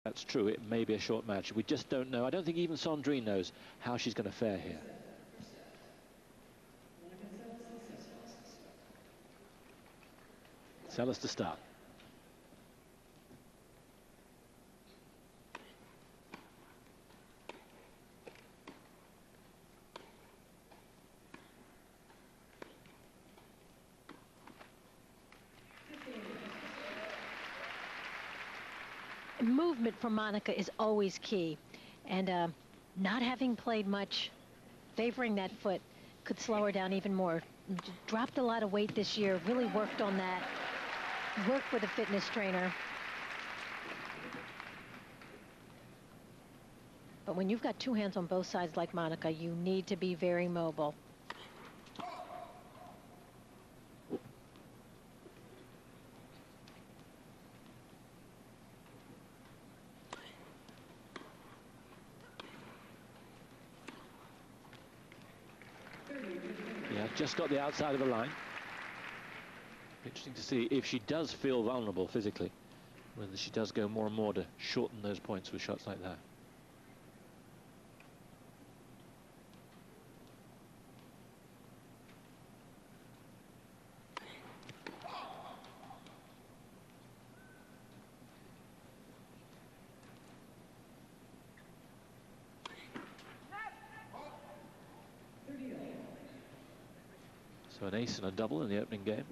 That's true, it may be a short match. We just don't know. I don't think even Sandrine knows how she's going to fare here. Seles to start. Movement for Monica is always key, and not having played much, favoring that foot could slow her down even more. Dropped a lot of weight this year, really worked on that, worked with a fitness trainer. But when you've got two hands on both sides like Monica, you need to be very mobile. Yeah, just got the outside of the line. Interesting to see if she does feel vulnerable physically, whether she does go more and more to shorten those points with shots like that. So an ace and a double in the opening game.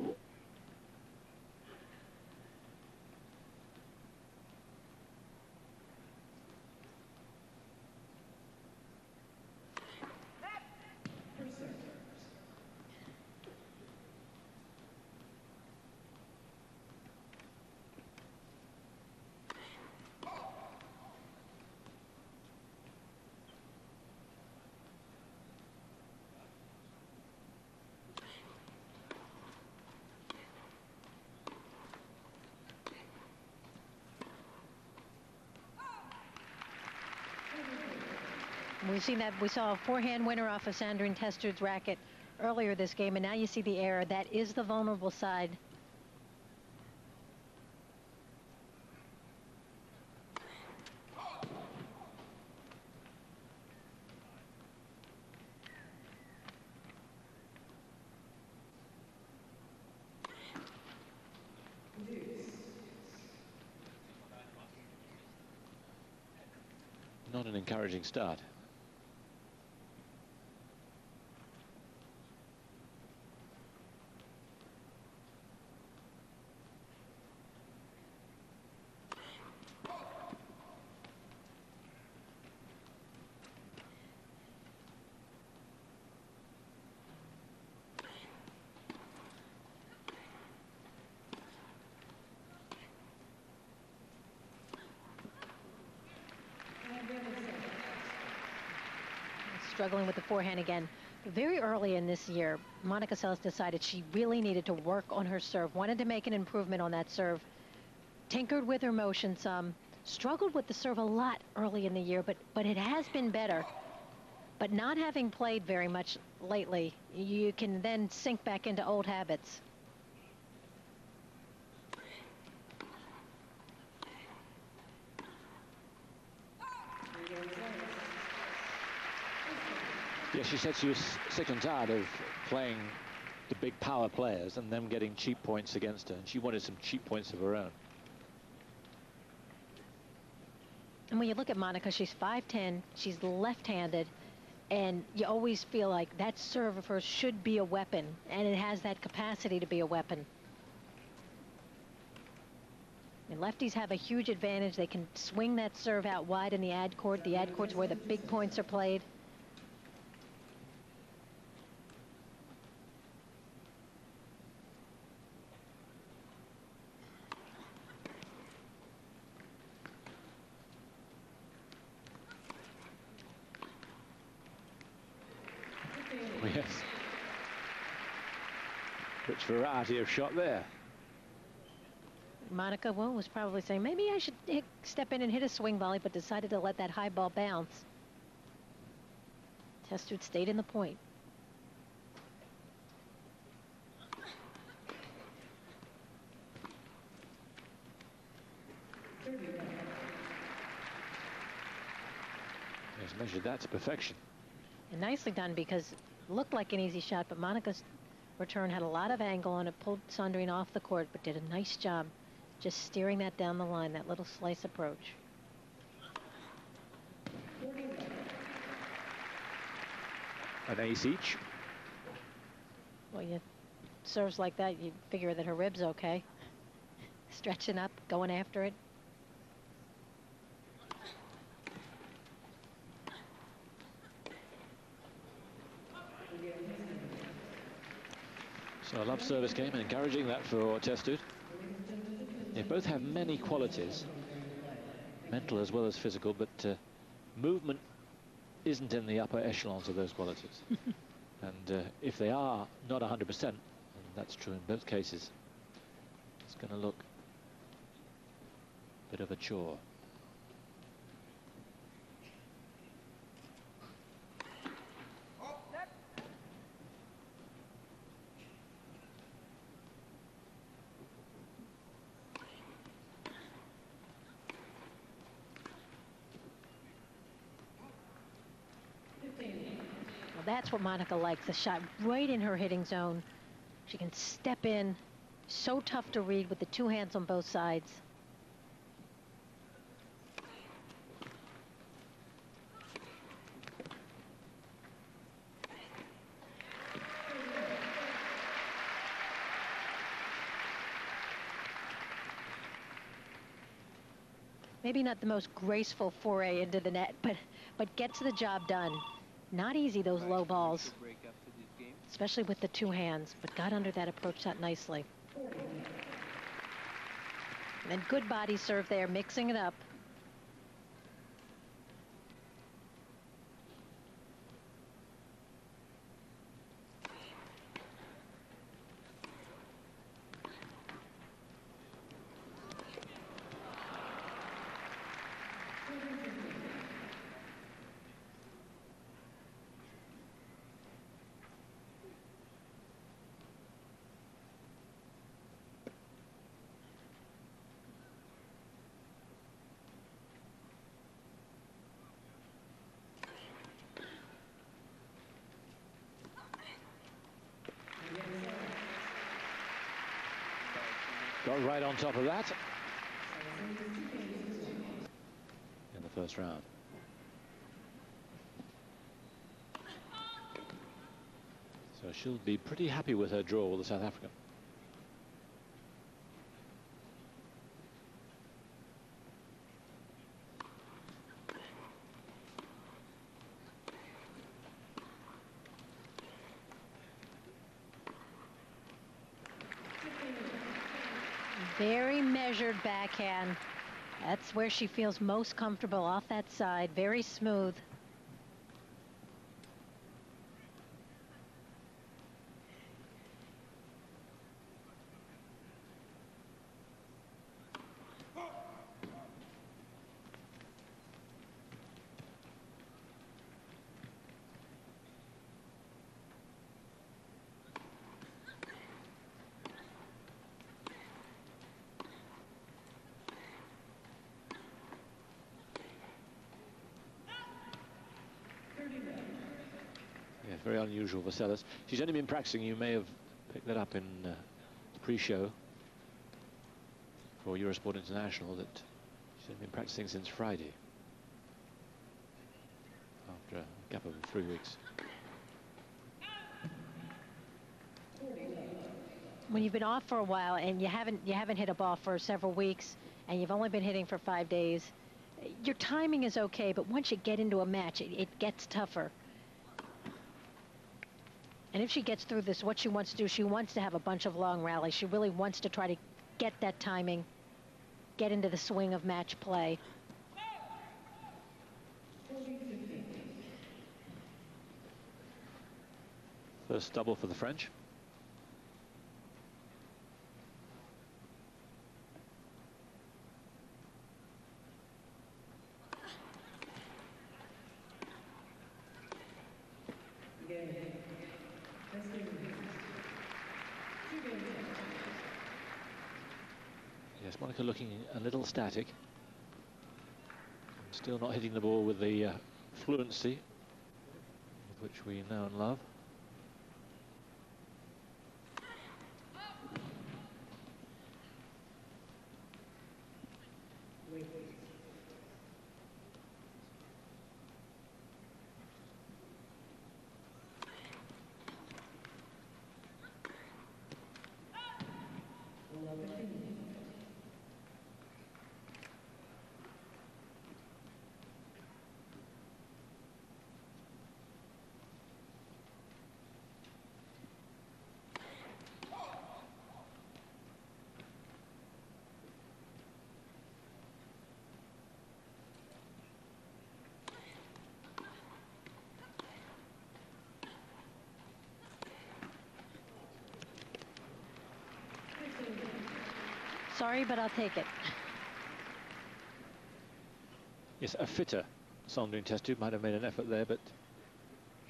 We've seen that. We saw a forehand winner off of Sandrine Testud's racket earlier this game, and now you see the error. That is the vulnerable side. Not an encouraging start. Struggling with the forehand again. Very early in this year, Monica Seles decided she really needed to work on her serve, wanted to make an improvement on that serve, tinkered with her motion some, struggled with the serve a lot early in the year, but it has been better. But not having played very much lately, you can then sink back into old habits. Yeah, she said she was sick and tired of playing the big power players and them getting cheap points against her, and she wanted some cheap points of her own. And when you look at Monica, she's 5'10", she's left-handed, and you always feel like that serve of hers should be a weapon, and it has that capacity to be a weapon. And lefties have a huge advantage. They can swing that serve out wide in the ad court. The ad court's where the big points are played. Yes. Which variety of shot there. Monica, well, was probably saying, maybe I should step in and hit a swing volley, but decided to let that high ball bounce. Testud stayed in the point. She's measured that to perfection. And nicely done, because it looked like an easy shot, but Monica's return had a lot of angle on it, pulled Sandrine off the court, but did a nice job just steering that down the line, that little slice approach. An ace each. Well, you serves like that, you figure that her rib's okay. Stretching up, going after it. So a love service game, and encouraging that for Testud. They both have many qualities, mental as well as physical, but movement isn't in the upper echelons of those qualities. And if they are not 100%, and that's true in both cases, it's going to look a bit of a chore. That's what Monica likes, a shot right in her hitting zone. She can step in, so tough to read with the two hands on both sides. Maybe not the most graceful foray into the net, but gets the job done. Not easy, those low balls, especially with the two hands, but got under that approach shot nicely. And good body serve there, mixing it up. Got right on top of that in the first round. So she'll be pretty happy with her draw with the South African. Very measured backhand. That's where she feels most comfortable, off that side. Very smooth. Yeah, very unusual for Seles. She's only been practicing, you may have picked that up in the pre-show for Eurosport International, that she's only been practicing since Friday, after a gap of 3 weeks. When you've been off for a while and you haven't hit a ball for several weeks, and you've only been hitting for 5 days, your timing is okay, but once you get into a match, it gets tougher. And if she gets through this, what she wants to do, she wants to have a bunch of long rallies. She really wants to try to get that timing, get into the swing of match play. First double for the French. Yes, Monica looking a little static. Still not hitting the ball with the fluency with which we know and love. Sorry, but I'll take it. Yes, a fitter Sandrine Testud might have made an effort there, but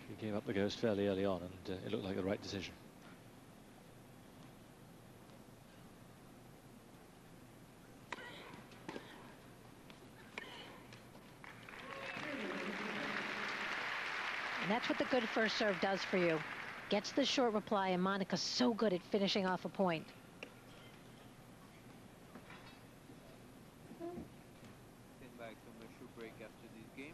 she gave up the ghost fairly early on, and it looked like the right decision. And that's what the good first serve does for you. Gets the short reply, and Monica's so good at finishing off a point. Break after this game.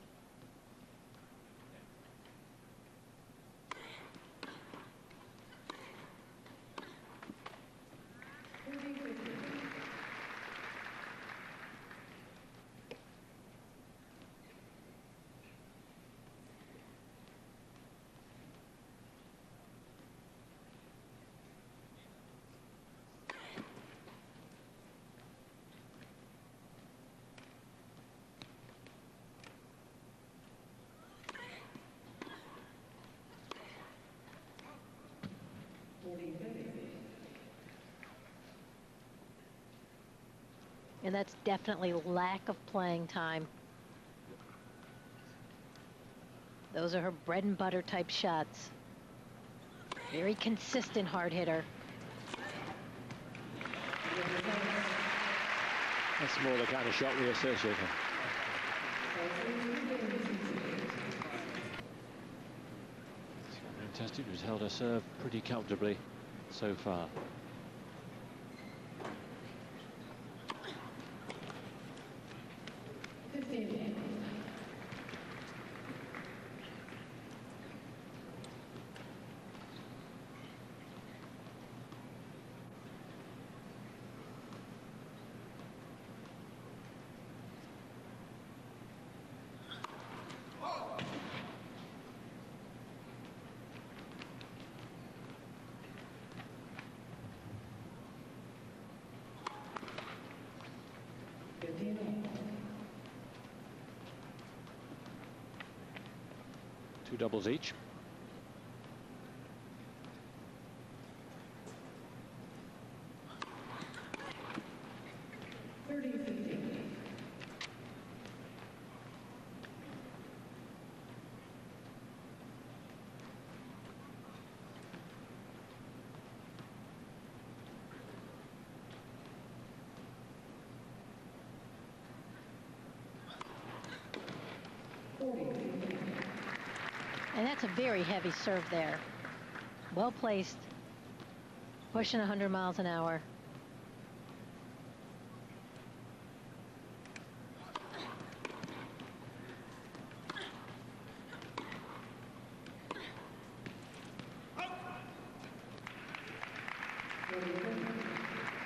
And that's definitely lack of playing time. Those are her bread and butter type shots. Very consistent hard hitter. That's more the kind of shot we associate her. Testud has held her serve pretty comfortably so far. Two doubles each. And that's a very heavy serve there. Well placed. Pushing 100 miles an hour.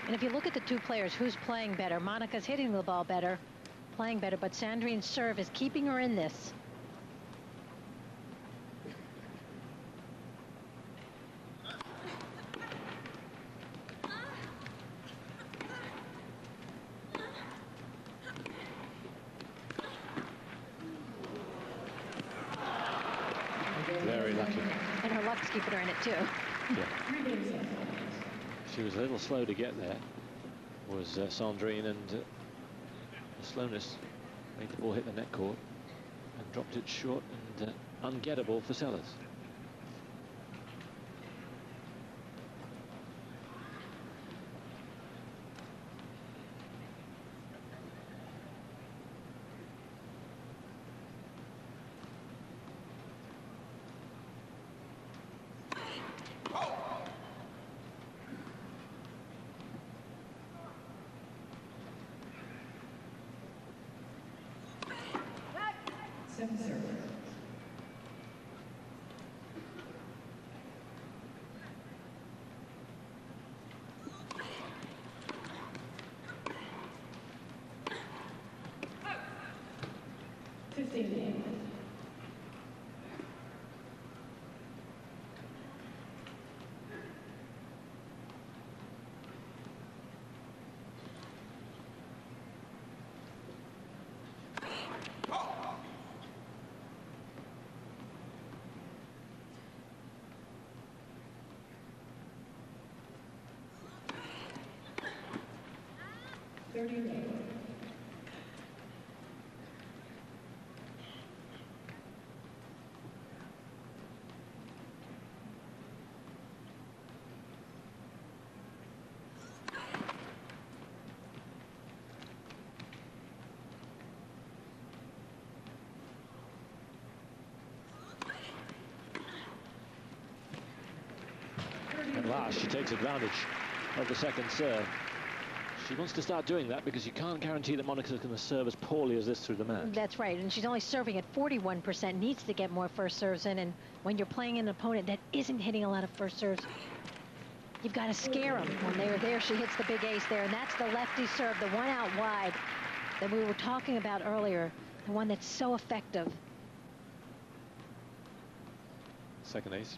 And if you look at the two players, who's playing better? Monica's hitting the ball better, playing better, but Sandrine's serve is keeping her in this. Very lucky. And her luck's keeping her in it, too. Yeah. She was a little slow to get there, was Sandrine, and the slowness made the ball hit the net cord and dropped it short and ungettable for Seles. At last, she takes advantage of the second serve. She wants to start doing that because you can't guarantee that Monica's going to serve as poorly as this through the match. That's right, and she's only serving at 41%, needs to get more first serves in, and when you're playing an opponent that isn't hitting a lot of first serves, you've got to scare them. When they're there, she hits the big ace there, and that's the lefty serve, the one out wide that we were talking about earlier, the one that's so effective. Second ace.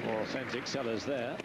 Authentic Seles there.